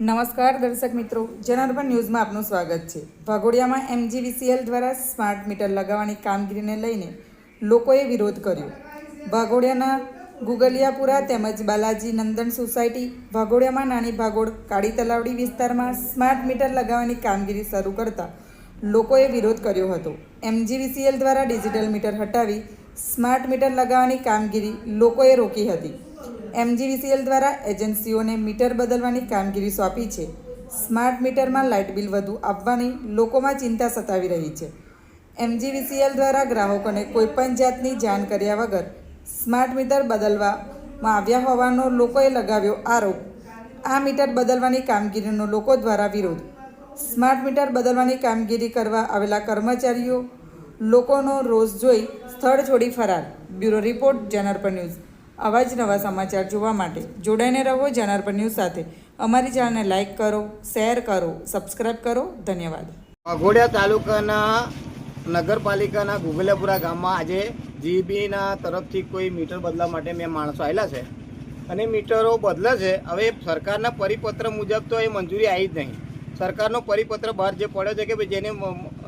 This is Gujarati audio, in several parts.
નમસ્કાર દર્શક મિત્રો, જનાર્દન ન્યૂઝમાં આપનું સ્વાગત છે। વાઘોડિયામાં MGVCL દ્વારા સ્માર્ટ મીટર લગાવવાની કામગીરીને લઈને લોકોએ વિરોધ કર્યો। વાઘોડિયાના ગુગલિયાપુરા તેમજ બાલાજી નંદન સોસાયટી વાઘોડિયામાં નાની ભાગોળ કાળી તલાવડી વિસ્તારમાં સ્માર્ટ મીટર લગાવવાની કામગીરી શરૂ કરતા લોકોએ વિરોધ કર્યો હતો। MGVCL દ્વારા ડિજિટલ મીટર હટાવી સ્માર્ટ મીટર લગાવવાની કામગીરી લોકોએ રોકી હતી। MGVCL દ્વારા એજન્સીઓને મીટર બદલવાની કામગીરી સોંપી છે। સ્માર્ટ મીટરમાં લાઇટ બિલ વધુ આવવાની લોકોમાં ચિંતા સતાવી રહી છે। MGVCL દ્વારા ગ્રાહકોને કોઈપણ જાતની જાણ કર્યા વગર સ્માર્ટ મીટર બદલવામાં આવ્યા હોવાનો લોકોએ લગાવ્યો આરોપ। આ મીટર બદલવાની કામગીરીનો લોકો દ્વારા વિરોધ। સ્માર્ટ મીટર બદલવાની કામગીરી કરવા આવેલા કર્મચારીઓ લોકોનો રોષ જોઈ સ્થળ છોડી ફરાર। Bureau report, Janardan news. આવા જ નવા સમાચાર જોવા માટે જોડાઈને રહો જનાર્દન ન્યૂઝ સાથે। અમારી ચેનલને લાઇક કરો, શેર કરો, સબસ્ક્રાઇબ કરો। ધન્યવાદ। વાઘોડિયા તાલુકાના નગરપાલિકાના ગુગલિયાપુરા ગામમાં આજે જીબીના તરફથી કોઈ મીટર બદલવા માટે મેં માણસો આવેલા છે અને મીટરો બદલે છે। હવે સરકારના પરિપત્ર મુજબ તો એ મંજૂરી આવી જ નહીં। સરકારનો પરિપત્ર બહાર જે પડ્યો છે કે ભાઈ જેને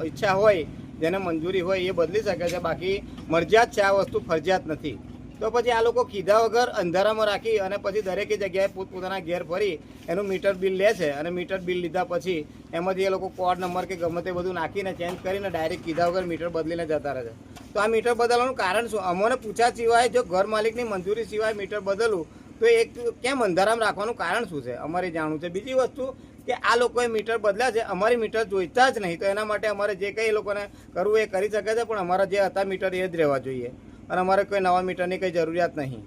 ઈચ્છા હોય, જેને મંજૂરી હોય એ બદલી શકે છે, બાકી મરજિયાત છે, આ વસ્તુ ફરજિયાત નથી। તો પછી આ લોકો કીધા વગર અંધારામાં રાખી અને પછી દરેકે જગ્યાએ પોતપોતાના ઘેર ફરી એનું મીટર બિલ લે છે અને મીટર બિલ લીધા પછી એમાંથી એ લોકો કોડ નંબર કે ગમે તે બધું નાખીને ચેન્જ કરીને ડાયરેક્ટ કીધા વગર મીટર બદલીને જતા રહે છે। તો આ મીટર બદલવાનું કારણ શું? અમને પૂછ્યા સિવાય જો ઘર માલિકની મંજૂરી સિવાય મીટર બદલવું તો એક કેમ અંધારામાં રાખવાનું કારણ શું છે અમારે જાણવું છે। બીજી વસ્તુ કે આ લોકોએ મીટર બદલ્યા છે, અમારી મીટર જોઈતા જ નહીં, તો એના માટે અમારે જે કંઈ એ લોકોને કરવું એ કરી શકે છે, પણ અમારા જે હતા મીટર એ જ રહેવા જોઈએ અને અમારે કોઈ નવા મીટરની કંઈ જરૂરિયાત નહીં।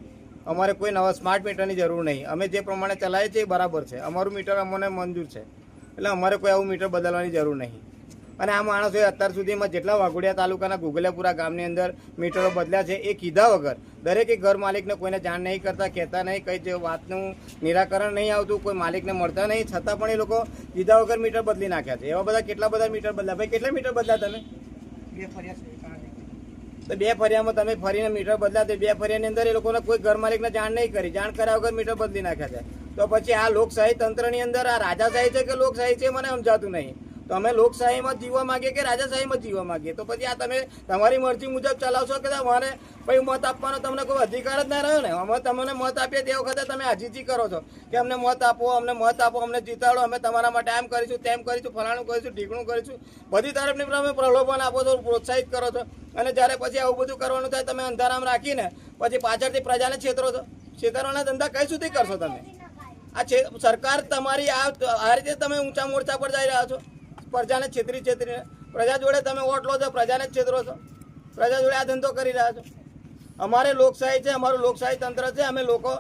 અમારે કોઈ નવા સ્માર્ટ મીટરની જરૂર નહીં। અમે જે પ્રમાણે ચલાવીએ છીએ એ બરાબર છે, અમારું મીટર અમને મંજૂર છે, એટલે અમારે કોઈ આવું મીટર બદલવાની જરૂર નહીં। અને આ માણસોએ અત્યાર સુધીમાં જેટલા વાઘોડિયા તાલુકાના ગુગલિયાપુરા ગામની અંદર મીટરો બદલ્યા છે એ કીધા વગર દરેકે ઘર માલિકને કોઈને જાણ નહીં કરતા, કહેતા નહીં, કંઈ જે વાતનું નિરાકરણ નહીં આવતું, કોઈ માલિકને મળતા નહીં, છતાં પણ એ લોકો કીધા વગર મીટર બદલી નાખ્યા છે। એવા બધા કેટલા બધા મીટર બદલ્યા? ભાઈ કેટલા મીટર બદલ્યા તમે? તો 2 ફરિયામાં તમે ફરીને મીટર બદલ્યા, તે 2 ફરિયાની અંદર એ લોકોને કોઈ ઘર માલિકને જાણ નહીં કરી, જાણ કર્યા વગર મીટર બદલી નાખ્યા છે। તો પછી આ લોકશાહી તંત્રની અંદર આ રાજાશાહી છે કે લોકશાહી છે મને સમજાતું નહીં। તો અમે લોકશાહીમાં જીવવા માંગીએ કે રાજાશાહીમાં જીવવા માંગીએ? તો પછી આ તમે તમારી મરજી મુજબ ચલાવશો કે તમારે ભાઈ મત આપવાનો તમને કોઈ અધિકાર જ ના રહ્યો ને। અમે તમને મત આપીએ તે વખતે તમે આજીજી કરો છો કે અમને મત આપો, અમને મત આપો, અમને જીતાડો, અમે તમારા માટે આમ કરીશું, તેમ કરીશું, ફલાણું કરીશું, ઢીકણું કરીશું, બધી તરફની તમે પ્રલોભન આપો છો, પ્રોત્સાહિત કરો છો, અને જ્યારે પછી આવું બધું કરવાનું થાય તમે અંધારામાં રાખીને પછી પાછળથી પ્રજાને છેતરો છો। છેતરવાના ધંધા કઈ સુધી કરશો તમે? આ સરકાર તમારી આ રીતે તમે ઊંચા મોરચા પર જઈ રહ્યા છો, પ્રજાને છેતરીને પ્રજા જોડે તમે વોટ લો છો, પ્રજાને જ છેતરો છો, પ્રજા જોડે આ ધંધો કરી રહ્યા છો। અમારે લોકશાહી છે, અમારું લોકશાહી તંત્ર છે, અમે લોકો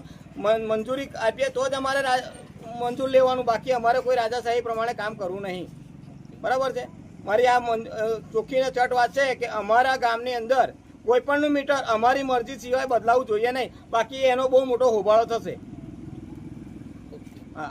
મંજૂરી આપીએ તો જ અમારે મંજૂર લેવાનું, બાકી અમારે કોઈ રાજાશાહી પ્રમાણે કામ કરવું નહીં, બરાબર છે? મારી આ ચોખ્ખીને ચટ વાત છે કે અમારા ગામની અંદર કોઈપણનું મીટર અમારી મરજી સિવાય બદલાવવું જોઈએ નહીં, બાકી એનો બહુ મોટો હોબાળો થશે। હા।